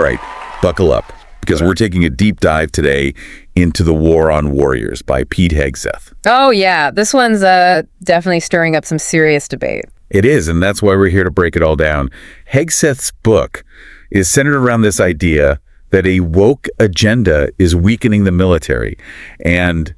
right, buckle up, because we're taking a deep dive today into The War on Warriors by Pete Hegseth. Oh, yeah. This one's definitely stirring up some serious debate. It is, and that's why we're here to break it all down. Hegseth's book is centered around this idea that a woke agenda is weakening the military. And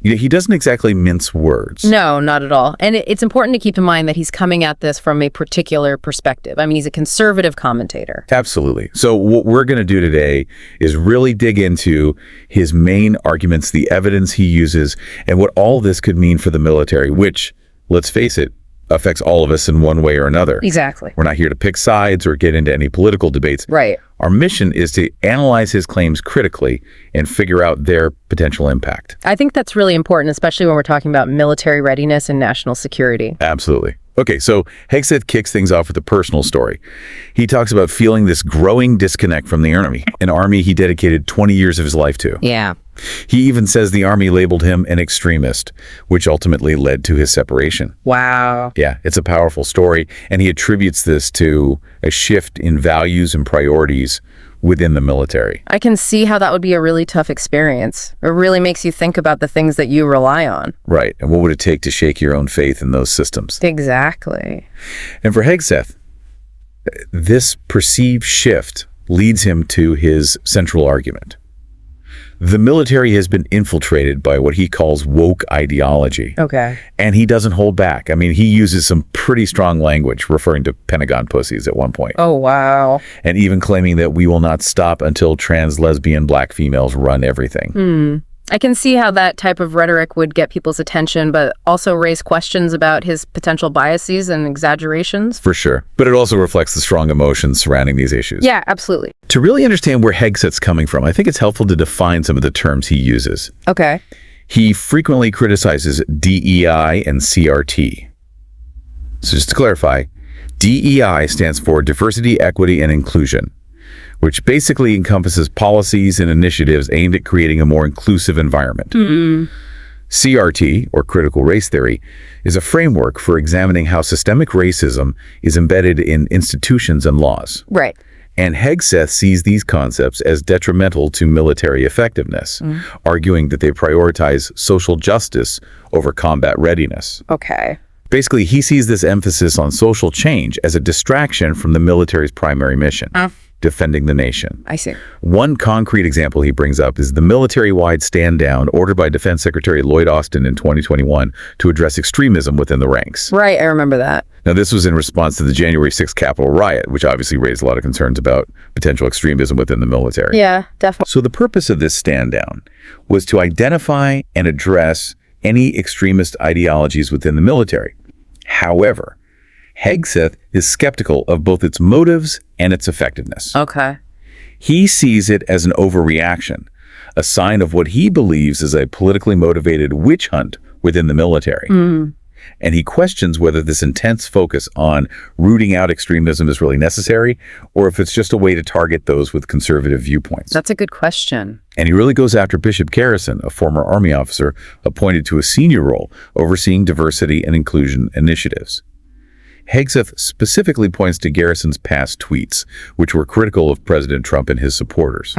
he doesn't exactly mince words. No, not at all. And it's important to keep in mind that he's coming at this from a particular perspective. I mean, he's a conservative commentator. Absolutely. So what we're going to do today is really dig into his main arguments, the evidence he uses, and what all this could mean for the military, which, let's face it, affects all of us in one way or another. Exactly. We're not here to pick sides or get into any political debates. Right. Our mission is to analyze his claims critically and figure out their potential impact. I think that's really important, especially when we're talking about military readiness and national security. Absolutely. Okay, so Hegseth kicks things off with a personal story. He talks about feeling this growing disconnect from the Army, an Army he dedicated 20 years of his life to. Yeah. He even says the Army labeled him an extremist, which ultimately led to his separation. Wow. Yeah, it's a powerful story, and he attributes this to a shift in values and priorities within the military. I can see how that would be a really tough experience. It really makes you think about the things that you rely on. Right, and what would it take to shake your own faith in those systems? Exactly. And for Hegseth, this perceived shift leads him to his central argument. The military has been infiltrated by what he calls woke ideology. Okay. And he doesn't hold back. I mean, he uses some pretty strong language referring to Pentagon pussies at one point. Oh, wow. And even claiming that we will not stop until trans, lesbian, black females run everything. I can see how that type of rhetoric would get people's attention, but also raise questions about his potential biases and exaggerations. For sure. But it also reflects the strong emotions surrounding these issues. Yeah, absolutely. To really understand where Hegseth's coming from, I think it's helpful to define some of the terms he uses. Okay. He frequently criticizes DEI and CRT. So just to clarify, DEI stands for Diversity, Equity, and Inclusion, which basically encompasses policies and initiatives aimed at creating a more inclusive environment. CRT, or critical race theory, is a framework for examining how systemic racism is embedded in institutions and laws. Right. And Hegseth sees these concepts as detrimental to military effectiveness, arguing that they prioritize social justice over combat readiness. Okay. Basically, he sees this emphasis on social change as a distraction from the military's primary mission, defending the nation. I see. One concrete example he brings up is the military-wide stand-down ordered by Defense Secretary Lloyd Austin in 2021 to address extremism within the ranks. Right, I remember that. Now, this was in response to the January 6th Capitol riot, which obviously raised a lot of concerns about potential extremism within the military. Yeah, definitely. So the purpose of this stand-down was to identify and address any extremist ideologies within the military. However, Hegseth is skeptical of both its motives and its effectiveness. Okay. He sees it as an overreaction, a sign of what he believes is a politically motivated witch hunt within the military. And he questions whether this intense focus on rooting out extremism is really necessary, or if it's just a way to target those with conservative viewpoints. That's a good question. And he really goes after Bishop Garrison, a former Army officer appointed to a senior role overseeing diversity and inclusion initiatives. Hegseth specifically points to Garrison's past tweets, which were critical of President Trump and his supporters.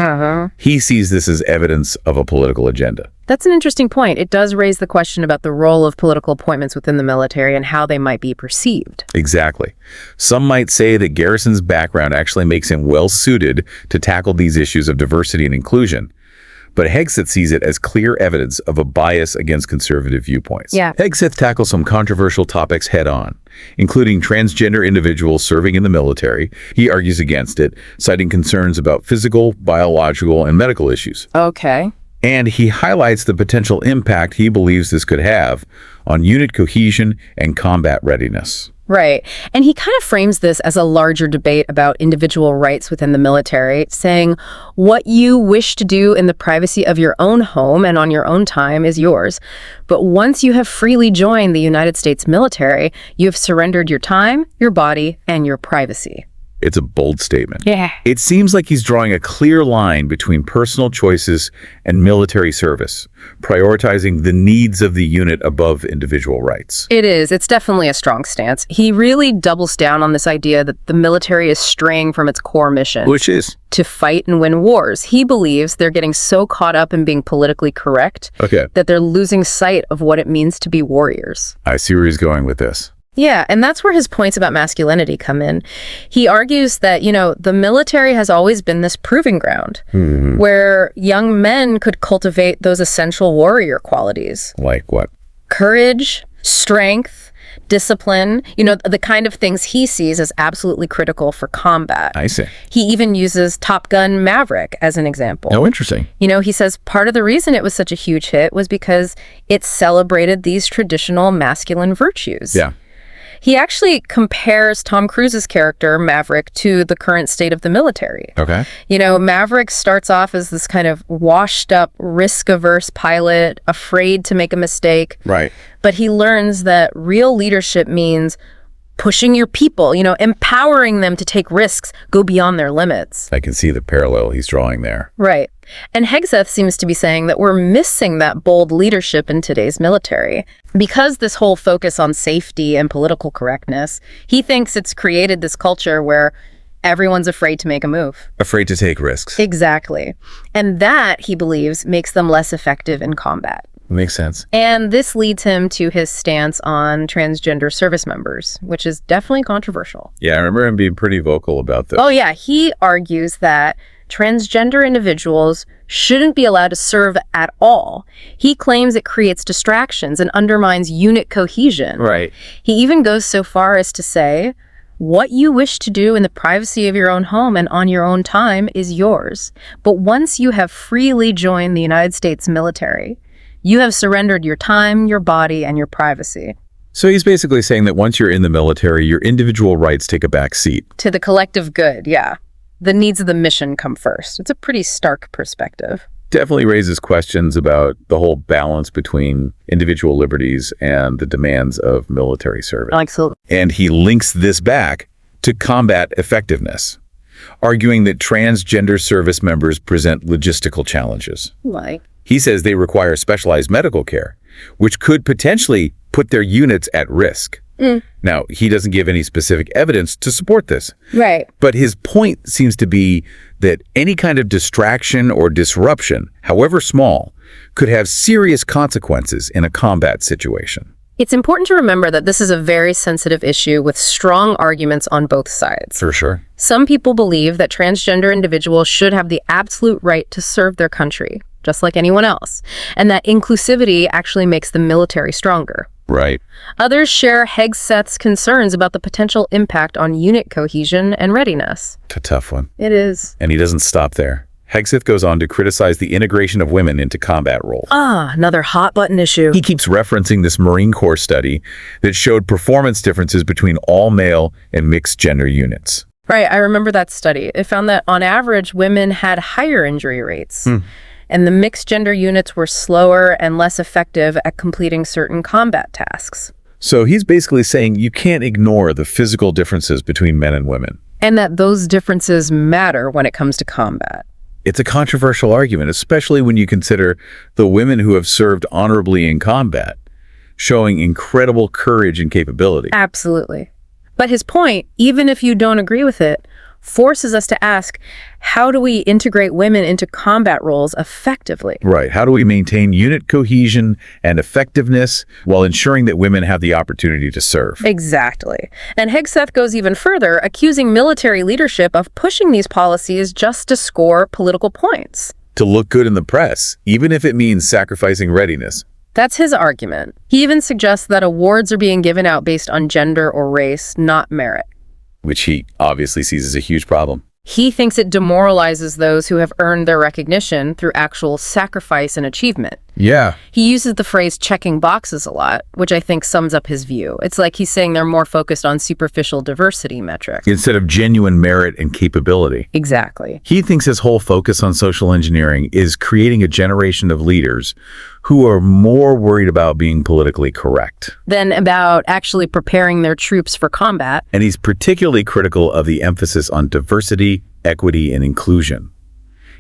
He sees this as evidence of a political agenda. That's an interesting point. It does raise the question about the role of political appointments within the military and how they might be perceived. Exactly. Some might say that Garrison's background actually makes him well-suited to tackle these issues of diversity and inclusion. But Hegseth sees it as clear evidence of a bias against conservative viewpoints. Yeah. Hegseth tackles some controversial topics head-on, including transgender individuals serving in the military. He argues against it, citing concerns about physical, biological, and medical issues. Okay. And he highlights the potential impact he believes this could have on unit cohesion and combat readiness. Right. And he kind of frames this as a larger debate about individual rights within the military, saying what you wish to do in the privacy of your own home and on your own time is yours. But once you have freely joined the United States military, you have surrendered your time, your body, and your privacy. It's a bold statement. Yeah. It seems like he's drawing a clear line between personal choices and military service, prioritizing the needs of the unit above individual rights. It is. It's definitely a strong stance. He really doubles down on this idea that the military is straying from its core mission. Which is? To fight and win wars. He believes they're getting so caught up in being politically correct that they're losing sight of what it means to be warriors. I see where he's going with this. Yeah, and that's where his points about masculinity come in. He argues that, the military has always been this proving ground where young men could cultivate those essential warrior qualities. Like what? Courage, strength, discipline, the kind of things he sees as absolutely critical for combat. I see. He even uses Top Gun Maverick as an example. Oh, interesting. He says part of the reason it was such a huge hit was because it celebrated these traditional masculine virtues. Yeah. He actually compares Tom Cruise's character, Maverick, to the current state of the military. Okay. Maverick starts off as this kind of washed-up, risk-averse pilot, afraid to make a mistake. Right. But he learns that real leadership means pushing your people, empowering them to take risks, go beyond their limits. I can see the parallel he's drawing there. Right. And Hegseth seems to be saying that we're missing that bold leadership in today's military. Because this whole focus on safety and political correctness, he thinks it's created this culture where everyone's afraid to make a move. Afraid to take risks. Exactly. And that, he believes, makes them less effective in combat. Makes sense. And this leads him to his stance on transgender service members, which is definitely controversial. Yeah, I remember him being pretty vocal about this. Oh, yeah. He argues that transgender individuals shouldn't be allowed to serve at all. He claims it creates distractions and undermines unit cohesion. Right. He even goes so far as to say, what you wish to do in the privacy of your own home and on your own time is yours. But once you have freely joined the United States military, you have surrendered your time, your body, and your privacy. So he's basically saying that once you're in the military, your individual rights take a back seat. To the collective good, yeah. The needs of the mission come first. It's a pretty stark perspective. Definitely raises questions about the whole balance between individual liberties and the demands of military service. Absolutely. And he links this back to combat effectiveness, arguing that transgender service members present logistical challenges. Like? He says they require specialized medical care, which could potentially put their units at risk. Now, he doesn't give any specific evidence to support this. Right. But his point seems to be that any kind of distraction or disruption, however small, could have serious consequences in a combat situation. It's important to remember that this is a very sensitive issue with strong arguments on both sides. For sure. Some people believe that transgender individuals should have the absolute right to serve their country, just like anyone else, and that inclusivity actually makes the military stronger. Right. Others share Hegseth's concerns about the potential impact on unit cohesion and readiness. It's a tough one. It is. And he doesn't stop there. Hegseth goes on to criticize the integration of women into combat roles. Another hot button issue. He keeps referencing this Marine Corps study that showed performance differences between all male and mixed gender units. Right, I remember that study. It found that on average, women had higher injury rates. And the mixed gender units were slower and less effective at completing certain combat tasks. So he's basically saying you can't ignore the physical differences between men and women. And that those differences matter when it comes to combat. It's a controversial argument, especially when you consider the women who have served honorably in combat, showing incredible courage and capability. Absolutely. But his point, even if you don't agree with it, forces us to ask, how do we integrate women into combat roles effectively? Right. How do we maintain unit cohesion and effectiveness while ensuring that women have the opportunity to serve? Exactly. And Hegseth goes even further, accusing military leadership of pushing these policies just to score political points. To look good in the press, even if it means sacrificing readiness. That's his argument. He even suggests that awards are being given out based on gender or race, not merit. Which he obviously sees as a huge problem. He thinks it demoralizes those who have earned their recognition through actual sacrifice and achievement. Yeah. He uses the phrase checking boxes a lot, which I think sums up his view. It's like he's saying they're more focused on superficial diversity metrics. Instead of genuine merit and capability. Exactly. He thinks his whole focus on social engineering is creating a generation of leaders who are more worried about being politically correct than about actually preparing their troops for combat. And he's particularly critical of the emphasis on diversity, equity, and inclusion.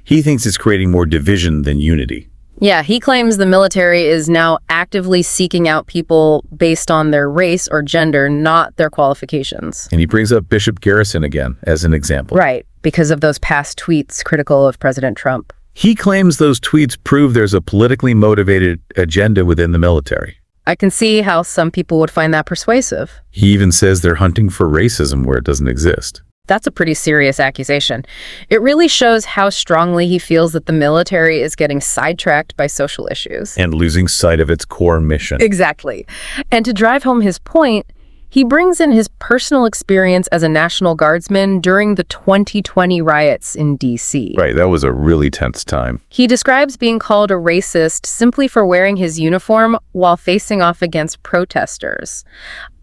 He thinks it's creating more division than unity. Yeah, he claims the military is now actively seeking out people based on their race or gender, not their qualifications. And he brings up Bishop Garrison again as an example. Right, because of those past tweets critical of President Trump. He claims those tweets prove there's a politically motivated agenda within the military. I can see how some people would find that persuasive. He even says they're hunting for racism where it doesn't exist. That's a pretty serious accusation. It really shows how strongly he feels that the military is getting sidetracked by social issues. And losing sight of its core mission. Exactly. And to drive home his point, he brings in his personal experience as a National Guardsman during the 2020 riots in D.C. Right, that was a really tense time. He describes being called a racist simply for wearing his uniform while facing off against protesters.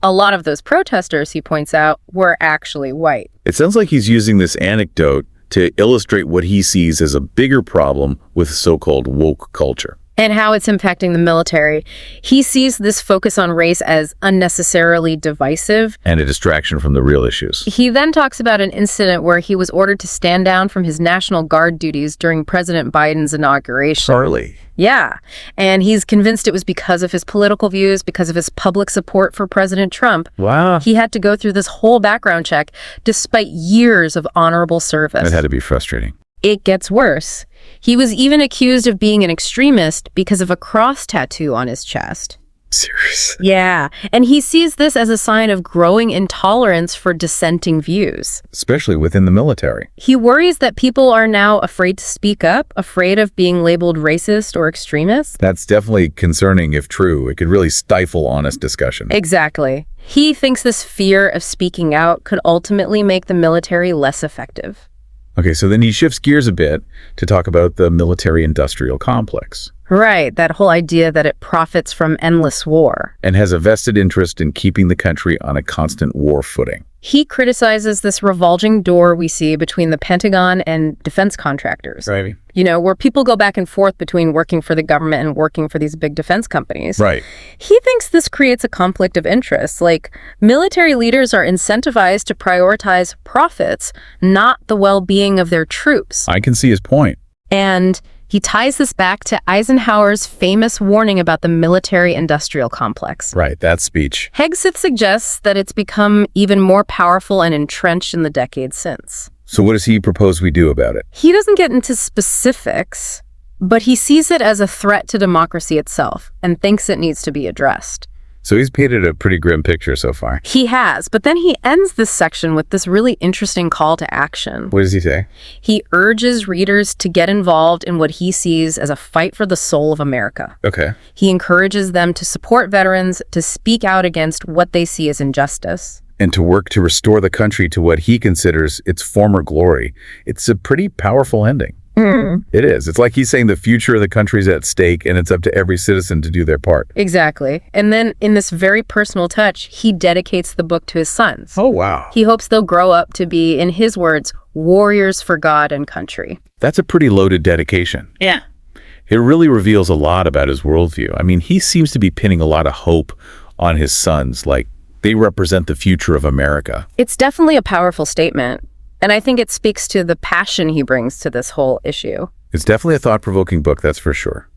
A lot of those protesters, he points out, were actually white. It sounds like he's using this anecdote to illustrate what he sees as a bigger problem with so-called woke culture. And how it's impacting the military. He sees this focus on race as unnecessarily divisive. And a distraction from the real issues. He then talks about an incident where he was ordered to stand down from his National Guard duties during President Biden's inauguration. Charlie. Yeah. And he's convinced it was because of his political views, because of his public support for President Trump. Wow. He had to go through this whole background check despite years of honorable service. That had to be frustrating. It gets worse. He was even accused of being an extremist because of a cross tattoo on his chest. Serious? Yeah, and he sees this as a sign of growing intolerance for dissenting views. Especially within the military. He worries that people are now afraid to speak up, afraid of being labeled racist or extremist. That's definitely concerning if true. It could really stifle honest discussion. Exactly. He thinks this fear of speaking out could ultimately make the military less effective. Okay, so then he shifts gears a bit to talk about the military-industrial complex. Right, that whole idea that it profits from endless war. And has a vested interest in keeping the country on a constant war footing. He criticizes this revolving door we see between the Pentagon and defense contractors. Right. You know, where people go back and forth between working for the government and working for these big defense companies. Right. He thinks this creates a conflict of interest. Like, military leaders are incentivized to prioritize profits, not the well-being of their troops. I can see his point. And he ties this back to Eisenhower's famous warning about the military-industrial complex. Right, that speech. Hegseth suggests that it's become even more powerful and entrenched in the decades since. So what does he propose we do about it? He doesn't get into specifics, but he sees it as a threat to democracy itself and thinks it needs to be addressed. So he's painted a pretty grim picture so far. He has, but then he ends this section with this really interesting call to action. What does he say? He urges readers to get involved in what he sees as a fight for the soul of America. Okay. He encourages them to support veterans, to speak out against what they see as injustice. And to work to restore the country to what he considers its former glory. It's a pretty powerful ending. It is. It's like he's saying the future of the country's at stake and it's up to every citizen to do their part. Exactly. And then in this very personal touch, he dedicates the book to his sons. Oh, wow. He hopes they'll grow up to be, in his words, warriors for God and country. That's a pretty loaded dedication. Yeah. It really reveals a lot about his worldview. I mean, he seems to be pinning a lot of hope on his sons, like they represent the future of America. It's definitely a powerful statement. And I think it speaks to the passion he brings to this whole issue. It's definitely a thought-provoking book, that's for sure.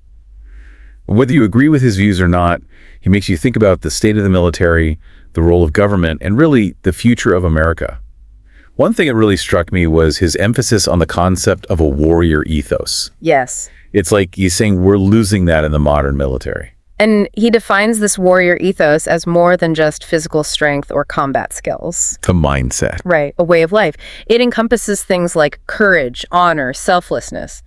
Whether you agree with his views or not, he makes you think about the state of the military, the role of government, and really the future of America. One thing that really struck me was his emphasis on the concept of a warrior ethos. Yes. It's like he's saying we're losing that in the modern military. And he defines this warrior ethos as more than just physical strength or combat skills. The mindset. Right, a way of life. It encompasses things like courage, honor, selflessness,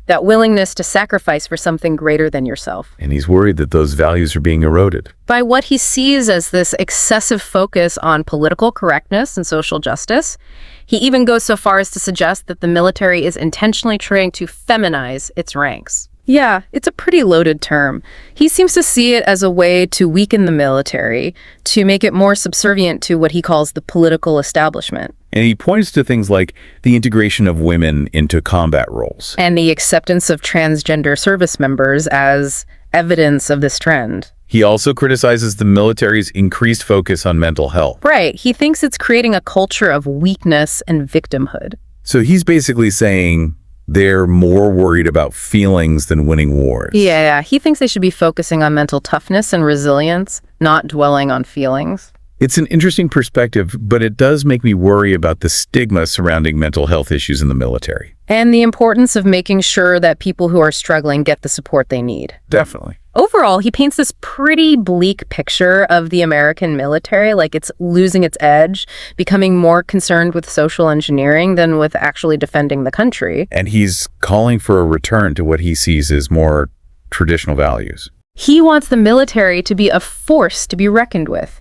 that willingness to sacrifice for something greater than yourself. And he's worried that those values are being eroded. By what he sees as this excessive focus on political correctness and social justice, he even goes so far as to suggest that the military is intentionally trying to feminize its ranks. Yeah, it's a pretty loaded term. He seems to see it as a way to weaken the military, to make it more subservient to what he calls the political establishment. And he points to things like the integration of women into combat roles. And the acceptance of transgender service members as evidence of this trend. He also criticizes the military's increased focus on mental health. Right. He thinks it's creating a culture of weakness and victimhood. So he's basically saying they're more worried about feelings than winning wars. Yeah. He thinks they should be focusing on mental toughness and resilience, not dwelling on feelings. It's an interesting perspective, but it does make me worry about the stigma surrounding mental health issues in the military. And the importance of making sure that people who are struggling get the support they need. Definitely. Overall, he paints this pretty bleak picture of the American military, like it's losing its edge, becoming more concerned with social engineering than with actually defending the country. And he's calling for a return to what he sees as more traditional values. He wants the military to be a force to be reckoned with,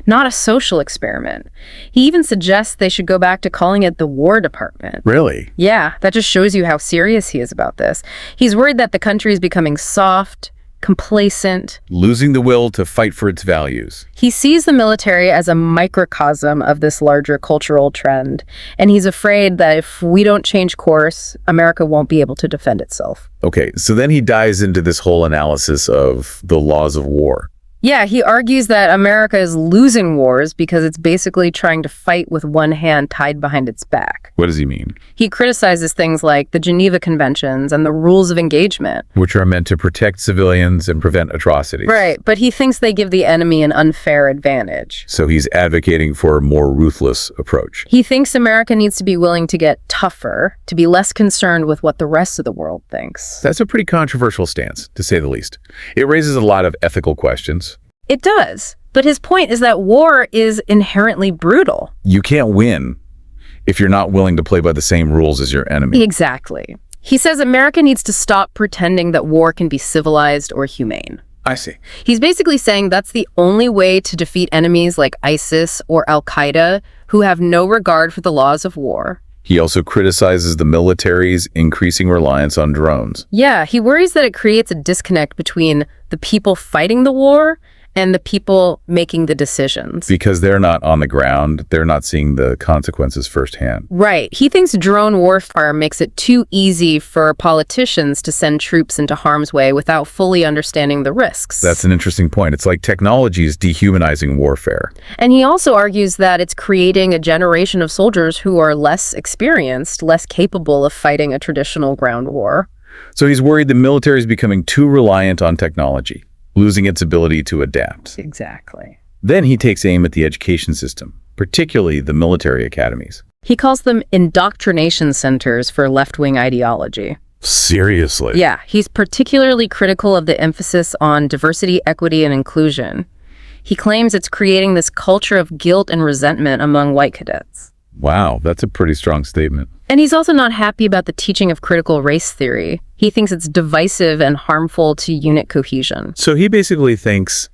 not a social experiment. He even suggests they should go back to calling it the War Department. Really? Yeah, that just shows you how serious he is about this. He's worried that the country is becoming soft, complacent. Losing the will to fight for its values. He sees the military as a microcosm of this larger cultural trend, and he's afraid that if we don't change course, America won't be able to defend itself. Okay, so then he dives into this whole analysis of the laws of war. Yeah, he argues that America is losing wars because it's basically trying to fight with one hand tied behind its back. What does he mean? He criticizes things like the Geneva Conventions and the rules of engagement. Which are meant to protect civilians and prevent atrocities. Right, but he thinks they give the enemy an unfair advantage. So he's advocating for a more ruthless approach. He thinks America needs to be willing to get tougher, to be less concerned with what the rest of the world thinks. That's a pretty controversial stance, to say the least. It raises a lot of ethical questions. It does, but his point is that war is inherently brutal. You can't win if you're not willing to play by the same rules as your enemy. Exactly. He says America needs to stop pretending that war can be civilized or humane. I see. He's basically saying that's the only way to defeat enemies like ISIS or Al-Qaeda, who have no regard for the laws of war. He also criticizes the military's increasing reliance on drones. Yeah, he worries that it creates a disconnect between the people fighting the war and the people making the decisions. Because they're not on the ground, they're not seeing the consequences firsthand. Right. He thinks drone warfare makes it too easy for politicians to send troops into harm's way without fully understanding the risks. That's an interesting point. It's like technology is dehumanizing warfare. And he also argues that it's creating a generation of soldiers who are less experienced, less capable of fighting a traditional ground war. So he's worried the military is becoming too reliant on technology, losing its ability to adapt. Exactly. Then he takes aim at the education system, particularly the military academies. He calls them indoctrination centers for left-wing ideology. Seriously? Yeah, he's particularly critical of the emphasis on diversity, equity, and inclusion. He claims it's creating this culture of guilt and resentment among white cadets. Wow, that's a pretty strong statement. And he's also not happy about the teaching of critical race theory. He thinks it's divisive and harmful to unit cohesion. So he basically thinks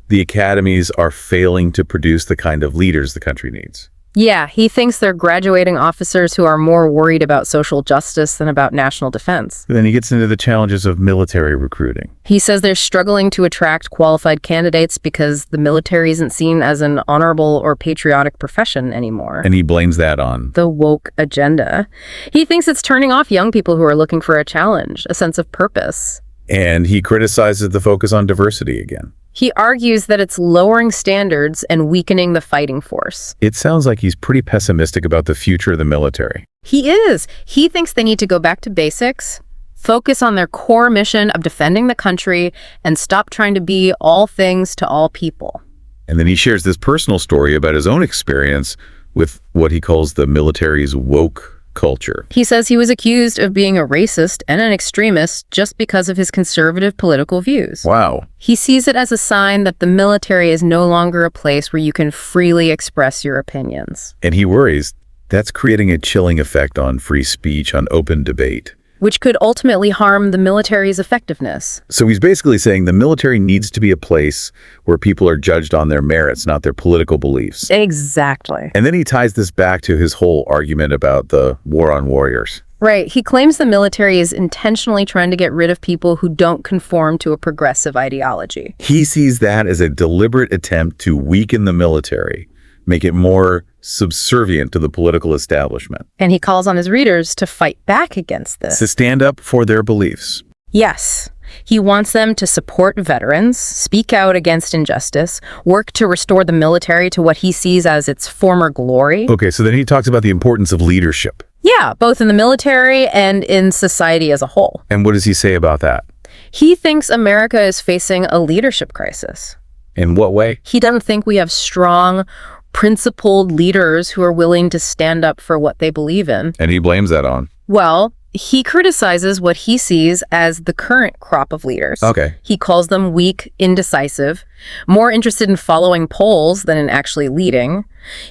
the academies are failing to produce the kind of leaders the country needs. Yeah, he thinks they're graduating officers who are more worried about social justice than about national defense. Then he gets into the challenges of military recruiting. He says they're struggling to attract qualified candidates because the military isn't seen as an honorable or patriotic profession anymore. And he blames that on the woke agenda. He thinks it's turning off young people who are looking for a challenge, a sense of purpose. And he criticizes the focus on diversity again. He argues that it's lowering standards and weakening the fighting force. It sounds like he's pretty pessimistic about the future of the military. He is. He thinks they need to go back to basics, focus on their core mission of defending the country, and stop trying to be all things to all people. And then he shares this personal story about his own experience with what he calls the military's woke culture. He says he was accused of being a racist and an extremist just because of his conservative political views. Wow. He sees it as a sign that the military is no longer a place where you can freely express your opinions. And he worries that's creating a chilling effect on free speech, on open debate. Which could ultimately harm the military's effectiveness. So he's basically saying the military needs to be a place where people are judged on their merits, not their political beliefs. Exactly. And then he ties this back to his whole argument about the war on warriors. Right. He claims the military is intentionally trying to get rid of people who don't conform to a progressive ideology. He sees that as a deliberate attempt to weaken the military, make it more subservient to the political establishment. And he calls on his readers to fight back against this. To stand up for their beliefs. Yes. He wants them to support veterans, speak out against injustice, work to restore the military to what he sees as its former glory. Okay, so then he talks about the importance of leadership. Yeah, both in the military and in society as a whole. And what does he say about that? He thinks America is facing a leadership crisis. In what way? He doesn't think we have strong, principled leaders who are willing to stand up for what they believe in. And he blames that on. Well, he criticizes what he sees as the current crop of leaders. Okay. He calls them weak, indecisive, more interested in following polls than in actually leading.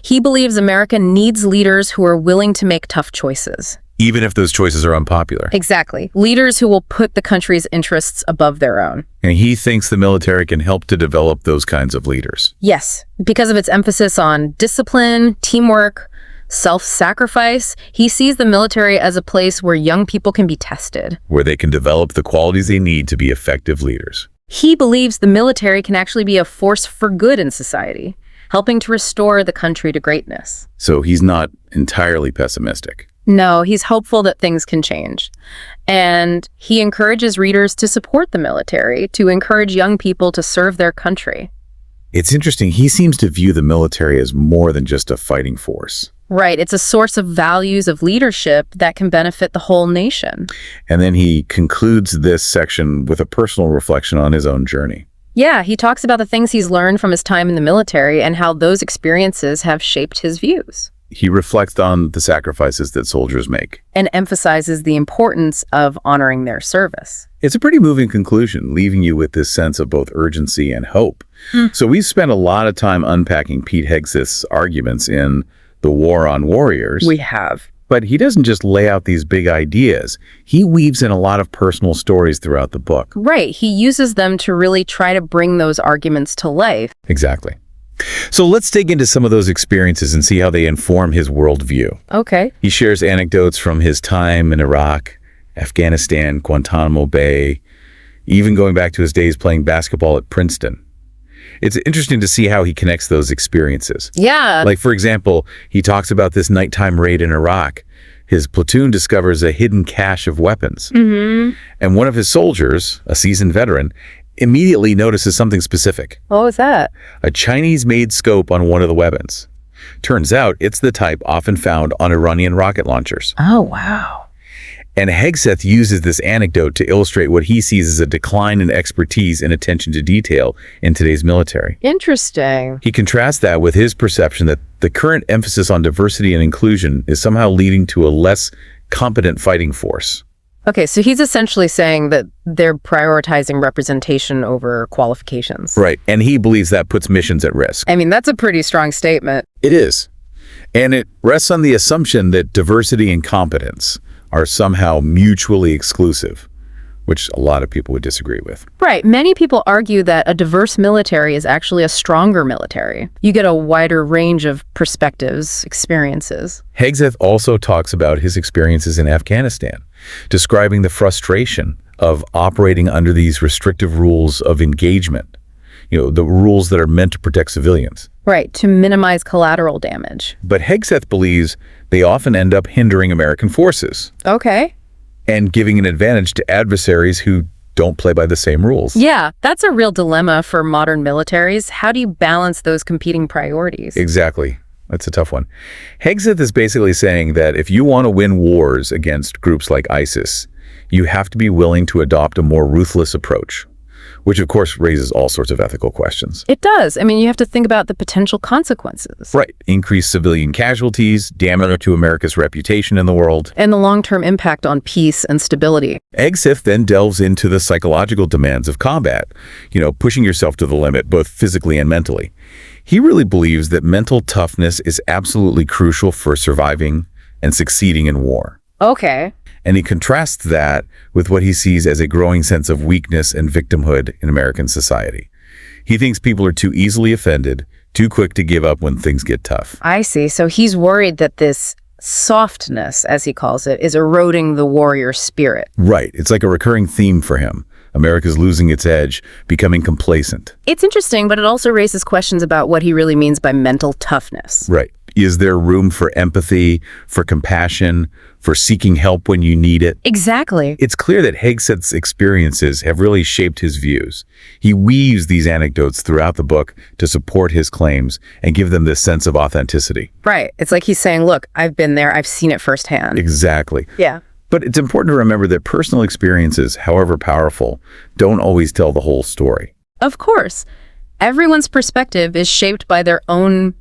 He believes America needs leaders who are willing to make tough choices. Even if those choices are unpopular. Exactly. Leaders who will put the country's interests above their own. And he thinks the military can help to develop those kinds of leaders. Yes, because of its emphasis on discipline, teamwork, self-sacrifice. He sees the military as a place where young people can be tested. Where they can develop the qualities they need to be effective leaders. He believes the military can actually be a force for good in society, helping to restore the country to greatness. So he's not entirely pessimistic. No, he's hopeful that things can change. And he encourages readers to support the military, to encourage young people to serve their country. It's interesting. He seems to view the military as more than just a fighting force. Right. It's a source of values of leadership that can benefit the whole nation. And then he concludes this section with a personal reflection on his own journey. Yeah, he talks about the things he's learned from his time in the military and how those experiences have shaped his views. He reflects on the sacrifices that soldiers make. And emphasizes the importance of honoring their service. It's a pretty moving conclusion, leaving you with this sense of both urgency and hope. So we've spent a lot of time unpacking Pete Hegseth's arguments in The War on Warriors. We have. But he doesn't just lay out these big ideas. He weaves in a lot of personal stories throughout the book. Right. He uses them to really try to bring those arguments to life. Exactly. So let's dig into some of those experiences and see how they inform his worldview. Okay. He shares anecdotes from his time in Iraq, Afghanistan, Guantanamo Bay, even going back to his days playing basketball at Princeton. It's interesting to see how he connects those experiences. Yeah. Like, for example, he talks about this nighttime raid in Iraq. His platoon discovers a hidden cache of weapons. And one of his soldiers, a seasoned veteran, immediately notices something specific. What was that? A Chinese-made scope on one of the weapons. Turns out it's the type often found on Iranian rocket launchers. Oh, wow. And Hegseth uses this anecdote to illustrate what he sees as a decline in expertise and attention to detail in today's military. Interesting. He contrasts that with his perception that the current emphasis on diversity and inclusion is somehow leading to a less competent fighting force. Okay, so he's essentially saying that they're prioritizing representation over qualifications. Right, and he believes that puts missions at risk. I mean, that's a pretty strong statement. It is. And it rests on the assumption that diversity and competence are somehow mutually exclusive, which a lot of people would disagree with. Right. Many people argue that a diverse military is actually a stronger military. You get a wider range of perspectives, experiences. Hegseth also talks about his experiences in Afghanistan, describing the frustration of operating under these restrictive rules of engagement, the rules that are meant to protect civilians. Right, to minimize collateral damage. But Hegseth believes they often end up hindering American forces. Okay. And giving an advantage to adversaries who don't play by the same rules. Yeah, that's a real dilemma for modern militaries. How do you balance those competing priorities? Exactly. That's a tough one. Hegseth is basically saying that if you want to win wars against groups like ISIS, you have to be willing to adopt a more ruthless approach, which of course raises all sorts of ethical questions. It does. I mean, you have to think about the potential consequences. Right. Increased civilian casualties, damage to America's reputation in the world. And the long-term impact on peace and stability. Hegseth then delves into the psychological demands of combat, pushing yourself to the limit, both physically and mentally. He really believes that mental toughness is absolutely crucial for surviving and succeeding in war. Okay. And he contrasts that with what he sees as a growing sense of weakness and victimhood in American society. He thinks people are too easily offended, too quick to give up when things get tough. I see. So he's worried that this softness, as he calls it, is eroding the warrior spirit. Right. It's like a recurring theme for him. America's losing its edge, becoming complacent. It's interesting, but it also raises questions about what he really means by mental toughness. Right. Is there room for empathy, for compassion, for seeking help when you need it? Exactly. It's clear that Hegseth's experiences have really shaped his views. He weaves these anecdotes throughout the book to support his claims and give them this sense of authenticity. Right. It's like he's saying, look, I've been there. I've seen it firsthand. Exactly. Yeah. But it's important to remember that personal experiences, however powerful, don't always tell the whole story. Of course. Everyone's perspective is shaped by their own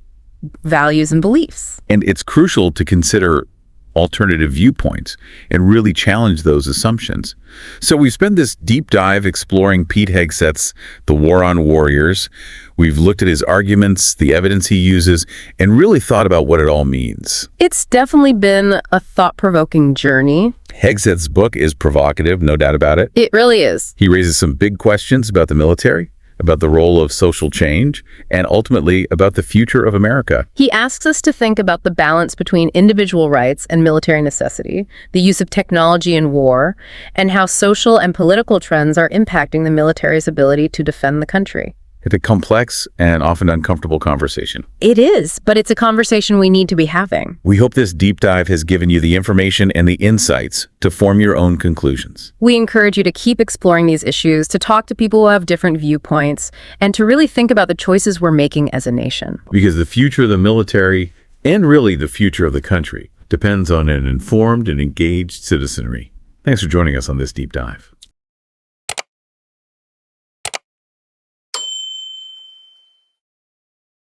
values and beliefs. And it's crucial to consider alternative viewpoints and really challenge those assumptions. So we've spent this deep dive exploring Pete Hegseth's The War on Warriors. We've looked at his arguments, the evidence he uses, and really thought about what it all means. It's definitely been a thought-provoking journey. Hegseth's book is provocative, no doubt about it. It really is. He raises some big questions about the military, about the role of social change, and ultimately about the future of America. He asks us to think about the balance between individual rights and military necessity, the use of technology in war, and how social and political trends are impacting the military's ability to defend the country. It's a complex and often uncomfortable conversation. It is, but it's a conversation we need to be having. We hope this deep dive has given you the information and the insights to form your own conclusions. We encourage you to keep exploring these issues, to talk to people who have different viewpoints, and to really think about the choices we're making as a nation. Because the future of the military, and really the future of the country, depends on an informed and engaged citizenry. Thanks for joining us on this deep dive.